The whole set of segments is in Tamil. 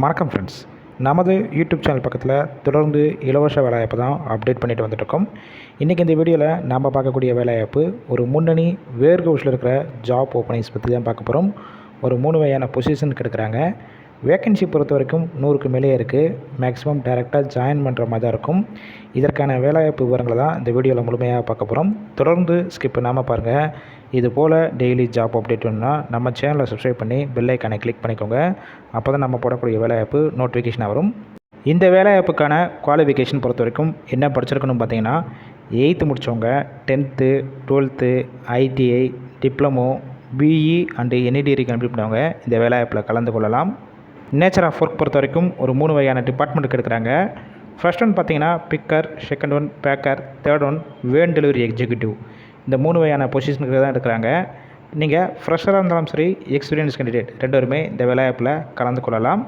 வணக்கம் ஃப்ரெண்ட்ஸ், நமது யூடியூப் சேனல் பக்கத்தில் தொடர்ந்து இலவச வேலைவாய்ப்பு தான் அப்டேட் பண்ணிட்டு வந்துட்டுருக்கோம். இன்றைக்கி இந்த வீடியோவில் நாம் பார்க்கக்கூடிய வேலைவாய்ப்பு ஒரு முன்னணி வேர்ஹவுஸில் இருக்கிற ஜாப் ஓப்பனிங்ஸ் பற்றி தான் பார்க்க போகிறோம். ஒரு 3 வகையான பொசிஷனுக்கு எடுக்கிறாங்க. வேக்கன்சி பொறுத்த வரைக்கும் 100க்கு மேலே இருக்குது. மேக்ஸிமம் டைரெக்டாக ஜாயின் பண்ணுற மாதிரி தான் இருக்கும். இதற்கான வேலைவாய்ப்பு விவரங்களை தான் இந்த வீடியோவில் முழுமையாக பார்க்க போகிறோம். தொடர்ந்து ஸ்கிப் பண்ணாமல் பாருங்கள். இது போல் டெய்லி ஜாப் அப்டேட் வேணும்னா நம்ம சேனலை சப்ஸ்கிரைப் பண்ணி பெல் ஐக்கானை கிளிக் பண்ணிக்கோங்க. அப்போ தான் நம்ம போடக்கூடிய வேலைவாய்ப்பு நோட்டிஃபிகேஷனாக வரும். இந்த வேலைவாய்ப்புக்கான குவாலிஃபிகேஷன் பொறுத்த வரைக்கும் என்ன படிச்சிருக்கணும்னு பார்த்தீங்கன்னா 8th முடித்தவங்க, 10th, 12th, ITI, diploma, BE and any degree complete பண்ணவங்க இந்த வேலைவாய்ப்பில் கலந்து கொள்ளலாம். நேச்சர் ஆஃப் ஒர்க் பொறுத்த வரைக்கும் ஒரு 3 வகையான டிபார்ட்மெண்ட்டுக்கு எடுக்கிறாங்க. ஃபர்ஸ்ட் ஒன் பார்த்தீங்கன்னா bigger, second one Baker, third one van delivery executive. இந்த 3 வகையான பொசிஷனுக்கு தான் எடுக்கிறாங்க. நீங்கள் ஃப்ரெஷராக இருந்தாலும் சரி, எக்ஸ்பீரியன்ஸ் கேண்டிடேட் 2 பேருமே இந்த வேலைவாய்ப்பில் கலந்து கொள்ளலாம்.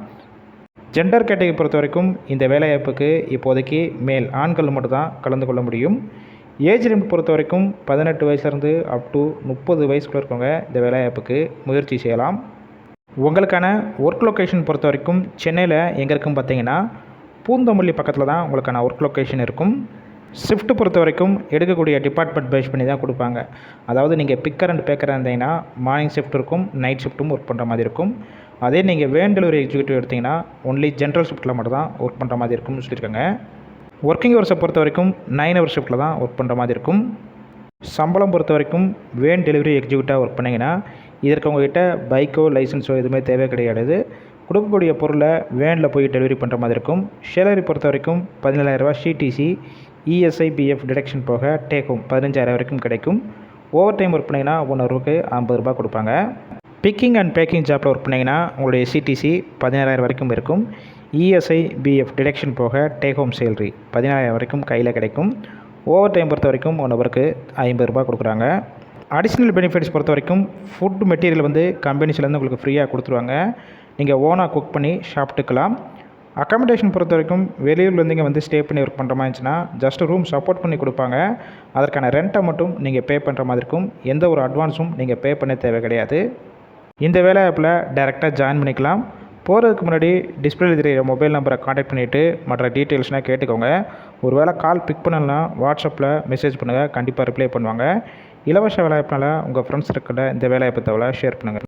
ஜெண்டர் கேட்டகரி பொறுத்த வரைக்கும் இந்த வேலைவாய்ப்புக்கு இப்போதைக்கு மேல் ஆண்கள் மட்டும் தான் கலந்து கொள்ள முடியும். ஏஜ் லிமிட் பொறுத்த வரைக்கும் 18 வயசுலேருந்து அப் டு 30 வயசுக்குள்ள இருக்கவங்க இந்த வேலைவாய்ப்புக்கு முயற்சி செய்யலாம். உங்களுக்கான ஒர்க் லொக்கேஷன் பொறுத்த வரைக்கும் சென்னையில் எங்கே இருக்குன்னு பார்த்தீங்கன்னா பூந்தமல்லி பக்கத்தில் தான் உங்களுக்கான ஒர்க் லொக்கேஷன் இருக்கும். ஷிஃப்ட் பொறுத்த வரைக்கும் எடுக்கக்கூடிய டிபார்ட்மெண்ட் பேஸ் பண்ணி தான் கொடுப்பாங்க. அதாவது நீங்கள் பிக்கர் அண்ட் பேக்கராக இருந்தீங்கன்னா மார்னிங் ஷிஃப்ட் இருக்கும், நைட் ஷிஃப்ட்டும் ஒர்க் பண்ணுற மாதிரி இருக்கும். அதே நீங்கள் வேன் டெலிவரி எக்ஸிக்யூட்டிவ் எடுத்திங்கன்னா ஒன்லி ஜென்ரல் ஷிஃப்ட்டில் மட்டும் தான் ஒர்க் பண்ணுற மாதிரி இருக்கும்னு சொல்லியிருக்காங்க. ஒர்க்கிங் ஹவர்ஸை பொறுத்த வரைக்கும் 9 hour ஷிஃப்ட்டில் தான் ஒர்க் பண்ணுற மாதிரி இருக்கும். சம்பளம் பொறுத்த வரைக்கும் வேன் டெலிவரி எக்ஸிக்யூட்டிவாக ஒர்க் பண்ணிங்கன்னா இதற்கு உங்கள்கிட்ட பைக்கோ லைசன்ஸோ எதுவுமே தேவை கிடையாது. கொடுக்கக்கூடிய பொருளை வேனில் போய் டெலிவரி பண்ணுற மாதிரி இருக்கும். சேலரி பொறுத்த வரைக்கும் 17,000 CTC, ESI, BF டிடக்ஷன் போக டேக் ஹோம் 15,000 வரைக்கும் கிடைக்கும். ஓவர் டைம் ஒர்க் பண்ணிங்கன்னா 1 ஹவருக்கு 50 ரூபா கொடுப்பாங்க. பிக்கிங் அண்ட் பேக்கிங் ஜாப்பில் ஒர்க் பண்ணிங்கன்னா உங்களுடைய CTC 17,000 வரைக்கும் இருக்கும். ESI, BF டிடக்ஷன் போக டேக் ஹோம் சேலரி 17,000 வரைக்கும் கையில் கிடைக்கும். ஓவர் டைம் பொறுத்த வரைக்கும் 1 ஹவருக்கு 50 ரூபா கொடுக்குறாங்க. அடிஷ்னல் பெனிஃபிட்ஸ் பொறுத்த வரைக்கும் ஃபுட் மெட்டீரியல் வந்து கம்பெனிஸ்லேருந்து உங்களுக்கு ஃப்ரீயாக கொடுத்துருவாங்க. நீங்கள் ஓனாக குக் பண்ணி சாப்பிட்டுக்கலாம். அக்காமடேஷன் பொறுத்த வரைக்கும் வெளியூர்லேருந்து இங்கே வந்து ஸ்டே பண்ணி ஒர்க் பண்ணுற மாதிரி இருந்துச்சுன்னா ஜஸ்ட் ரூம் சப்போர்ட் பண்ணி கொடுப்பாங்க. அதற்கான ரெண்ட்டை மட்டும் நீங்கள் பே பண்ணுற மாதிரி இருக்கும். எந்த ஒரு அட்வான்ஸும் நீங்கள் பே பண்ண தேவை கிடையாது. இந்த வேலைவாய்ப்பில் டைரெக்டாக ஜாயின் பண்ணிக்கலாம். போகிறதுக்கு முன்னாடி டிஸ்பிளேல தெரிகிற மொபைல் நம்பரை காண்டாக்ட் பண்ணிவிட்டு மற்ற டீட்டெயில்ஸ்னால் கேட்டுக்கோங்க. ஒரு வேளை கால் பிக் பண்ணலன்னா வாட்ஸ்அப்பில் மெசேஜ் பண்ணுங்கள், கண்டிப்பாக ரிப்ளை பண்ணுவாங்க. இலவச வேலைவாய்ப்புனால உங்கள் ஃப்ரெண்ட்ஸ் இருக்கிற இந்த வேலைவாய்ப்பு தகவலை ஷேர் பண்ணுங்கள்.